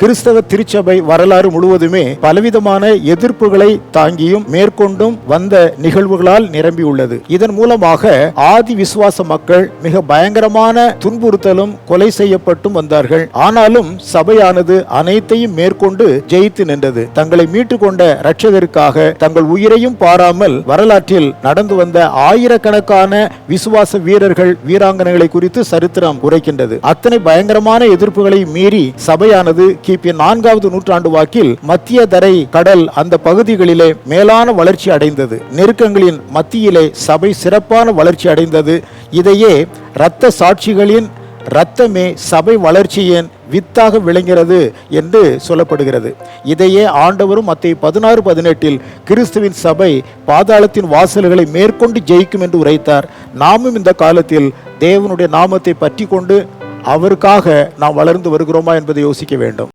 கிறிஸ்தவ திருச்சபை வரலாறு முழுவதுமே பலவிதமான எதிர்ப்புகளை தாங்கியும் மேற்கொண்டும் வந்த நிகழ்வுகளால் நிரம்பியுள்ளது. இதன் மூலமாக ஆதி விசுவாச மக்கள் மிக பயங்கரமான துன்புறுத்தலும் கொலை செய்யப்பட்டும் வந்தார்கள். ஆனாலும் சபையானது அனைத்தையும் மேற்கொண்டு ஜெயித்து நின்றது. தங்களை மீட்டு கொண்ட இரட்சகருக்காக தங்கள் உயிரையும் பாராமல் வரலாற்றில் நடந்து வந்த ஆயிரக்கணக்கான விசுவாச வீரர்கள் வீராங்கனைகளை குறித்து சரித்திரம் உரைக்கின்றது. அத்தனை பயங்கரமான எதிர்ப்புகளை மீறி சபையானது கிபி 4வது நூற்றாண்டு வாக்கில் மத்திய தரை கடல் அந்த பகுதிகளிலே மேலான வளர்ச்சி அடைந்தது. நெருக்கங்களின் மத்தியிலே சபை சிறப்பான வளர்ச்சி அடைந்தது. இதையே இரத்த சாட்சிகளின் இரத்தமே சபை வளர்ச்சியின் வித்தாக விளங்கிறது என்று சொல்லப்படுகிறது. இதையே ஆண்டவரும் மத்தேயு 16:18 கிறிஸ்துவின் சபை பாதாளத்தின் வாசல்களை மேற்கொண்டு ஜெயிக்கும் என்று உரைத்தார். நாமும் இந்த காலத்தில் தேவனுடைய நாமத்தை பற்றி கொண்டு அவருக்காக நாம் வளர்ந்து வருகிறோமா என்பதை யோசிக்க வேண்டும்.